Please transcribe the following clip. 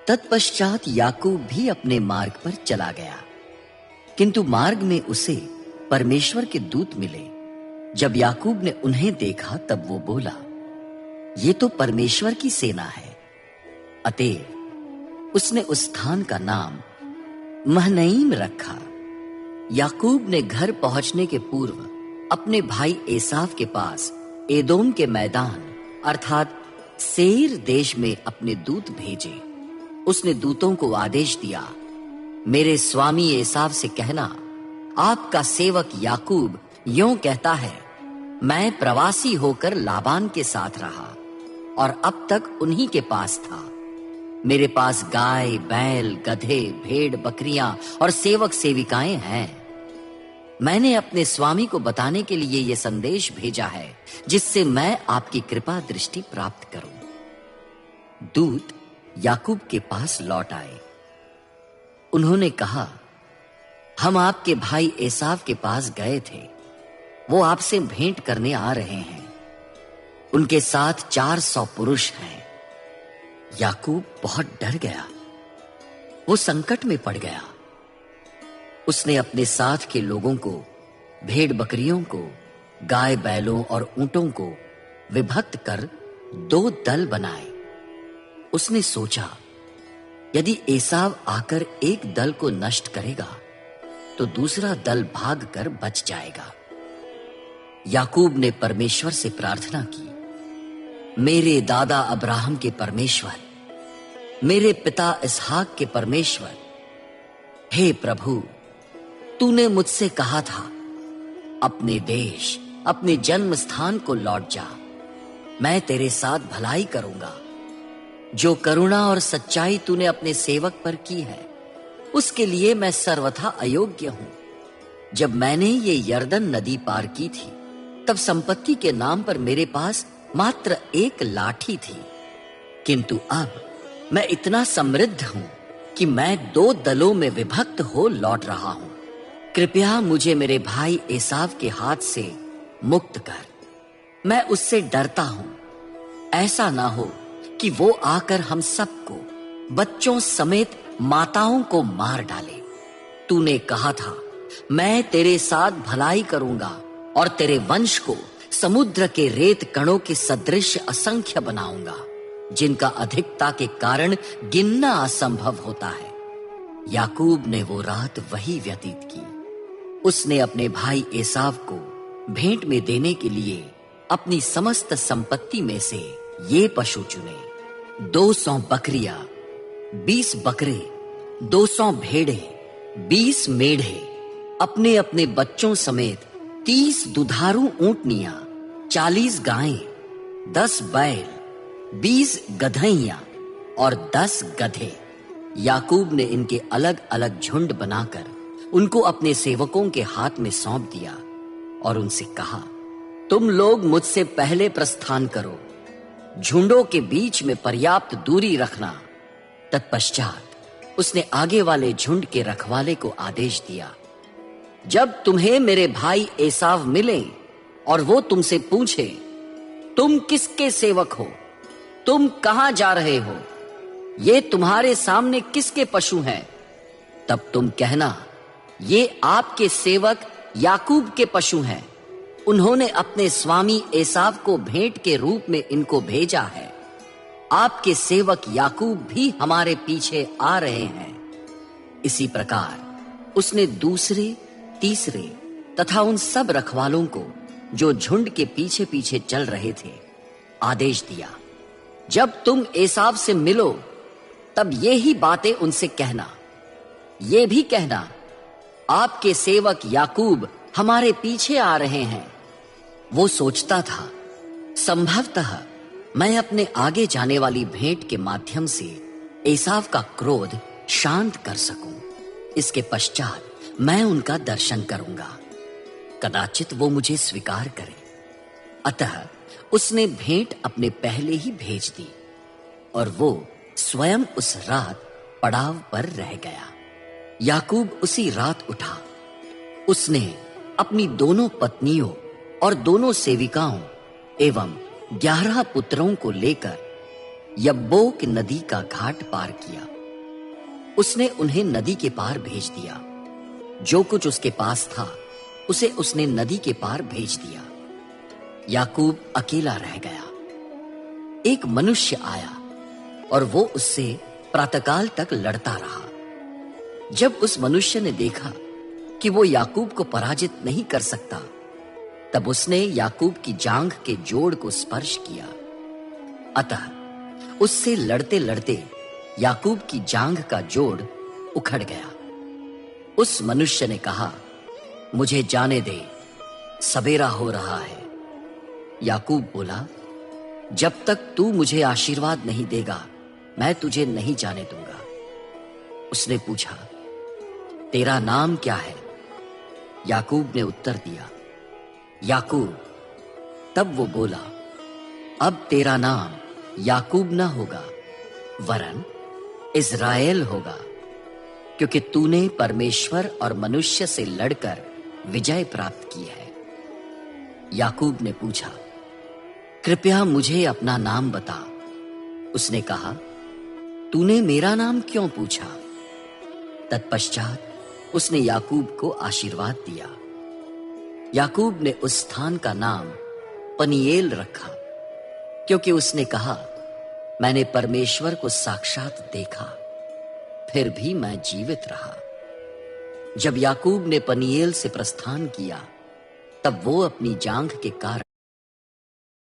तत्पश्चात याकूब भी अपने मार्ग पर चला गया, किंतु मार्ग में उसे परमेश्वर के दूत मिले। जब याकूब ने उन्हें देखा तब वो बोला, ये तो परमेश्वर की सेना है। अतएव उसने उस स्थान का नाम महनईम रखा। याकूब ने घर पहुंचने के पूर्व अपने भाई एसाव के पास एदोम के मैदान अर्थात सेईर देश में अपने दूत भेजे। उसने दूतों को आदेश दिया, मेरे स्वामी एसाव से कहना, आपका सेवक याकूब यूं कहता है, मैं प्रवासी होकर लाबान के साथ रहा और अब तक उन्हीं के पास था। मेरे पास गाय, बैल, गधे, भेड़, बकरियां और सेवक सेविकाएं हैं। मैंने अपने स्वामी को बताने के लिए यह संदेश भेजा है, जिससे मैं आपकी कृपा दृष्टि प्राप्त करूं। दूत याकूब के पास लौट आए। उन्होंने कहा, हम आपके भाई एसाव के पास गए थे, वो आपसे भेंट करने आ रहे हैं। उनके साथ 400 पुरुष हैं। याकूब बहुत डर गया, वो संकट में पड़ गया। उसने अपने साथ के लोगों को, भेड़ बकरियों को, गाय बैलों और ऊंटों को विभक्त कर 2 दल बनाए। उसने सोचा, यदि एसाव आकर एक दल को नष्ट करेगा तो दूसरा दल भागकर बच जाएगा। याकूब ने परमेश्वर से प्रार्थना की, मेरे दादा अब्राहम के परमेश्वर, मेरे पिता इसहाक के परमेश्वर, हे प्रभु, तूने मुझसे कहा था, अपने देश, अपने जन्म स्थान को लौट जा। मैं तेरे साथ भलाई करूंगा। जो करुणा और सच्चाई तूने अपने सेवक पर की है, उसके लिए मैं सर्वथा अयोग्य हूं। जब मैंने ये यरदन नदी पार की थी, तब संपत्ति के नाम पर मेरे पास मात्र 1 लाठी थी, किंतु अब मैं इतना समृद्ध हूं कि मैं 2 दलों में विभक्त हो लौट रहा हूं। कृपया मुझे मेरे भाई एसाव के हाथ से मुक्त कर। मैं उससे डरता हूं, ऐसा ना हो कि वो आकर हम सबको, बच्चों समेत माताओं को मार डाले। तूने कहा था, मैं तेरे साथ भलाई करूंगा और तेरे वंश को समुद्र के रेत कणों के सदृश असंख्य बनाऊंगा, जिनका अधिकता के कारण गिनना असंभव होता है। याकूब ने वो रात वही व्यतीत की। उसने अपने भाई एसाव को भेंट में देने के लिए अपनी समस्त संपत्ति में से ये पशु चुने, 200 बकरियां, 20 बकरे, 200 भेड़े, 20 मेढ़े, अपने अपने बच्चों समेत 30 दुधारू ऊंटनियां, 40 गायें, 10 बैल, 20 गधइयां और 10 गधे। याकूब ने इनके अलग अलग झुंड बनाकर उनको अपने सेवकों के हाथ में सौंप दिया और उनसे कहा, तुम लोग मुझसे पहले प्रस्थान करो, झुंडों के बीच में पर्याप्त दूरी रखना। तत्पश्चात उसने आगे वाले झुंड के रखवाले को आदेश दिया, जब तुम्हें मेरे भाई एसाव मिले और वो तुमसे पूछे, तुम किसके सेवक हो, तुम कहां जा रहे हो, ये तुम्हारे सामने किसके पशु हैं, तब तुम कहना, ये आपके सेवक याकूब के पशु हैं। उन्होंने अपने स्वामी एसाव को भेंट के रूप में इनको भेजा है। आपके सेवक याकूब भी हमारे पीछे आ रहे हैं। इसी प्रकार उसने दूसरे, तीसरे तथा उन सब रखवालों को, जो झुंड के पीछे पीछे चल रहे थे, आदेश दिया, जब तुम एसाव से मिलो तब ये ही बातें उनसे कहना। ये भी कहना, आपके सेवक याकूब हमारे पीछे आ रहे हैं। वो सोचता था, संभवतः मैं अपने आगे जाने वाली भेंट के माध्यम से एसाव का क्रोध शांत कर सकूं। इसके पश्चात मैं उनका दर्शन करूंगा, कदाचित वो मुझे स्वीकार करें। अतः उसने भेंट अपने पहले ही भेज दी और वो स्वयं उस रात पड़ाव पर रह गया। याकूब उसी रात उठा। उसने अपनी दोनों पत्नियों और दोनों सेविकाओं एवं 11 पुत्रों को लेकर यब्बोक नदी का घाट पार किया। उसने उन्हें नदी के पार भेज दिया। जो कुछ उसके पास था उसे उसने नदी के पार भेज दिया। याकूब अकेला रह गया। एक मनुष्य आया और वो उससे प्रातःकाल तक लड़ता रहा। जब उस मनुष्य ने देखा कि वो याकूब को पराजित नहीं कर सकता, तब उसने याकूब की जांघ के जोड़ को स्पर्श किया। अतः उससे लड़ते लड़ते याकूब की जांघ का जोड़ उखड़ गया। उस मनुष्य ने कहा, मुझे जाने दे, सवेरा हो रहा है। याकूब बोला, जब तक तू मुझे आशीर्वाद नहीं देगा मैं तुझे नहीं जाने दूंगा। उसने पूछा, तेरा नाम क्या है? याकूब ने उत्तर दिया, याकूब। तब वो बोला, अब तेरा नाम याकूब न होगा वरन इज़राइल होगा, क्योंकि तूने परमेश्वर और मनुष्य से लड़कर विजय प्राप्त की है। याकूब ने पूछा, कृपया मुझे अपना नाम बता। उसने कहा, तूने मेरा नाम क्यों पूछा? तत्पश्चात उसने याकूब को आशीर्वाद दिया। याकूब ने उस स्थान का नाम पनीएल रखा, क्योंकि उसने कहा, मैंने परमेश्वर को साक्षात देखा, फिर भी मैं जीवित रहा। जब याकूब ने पनीएल से प्रस्थान किया, तब वो अपनी जांघ के कारण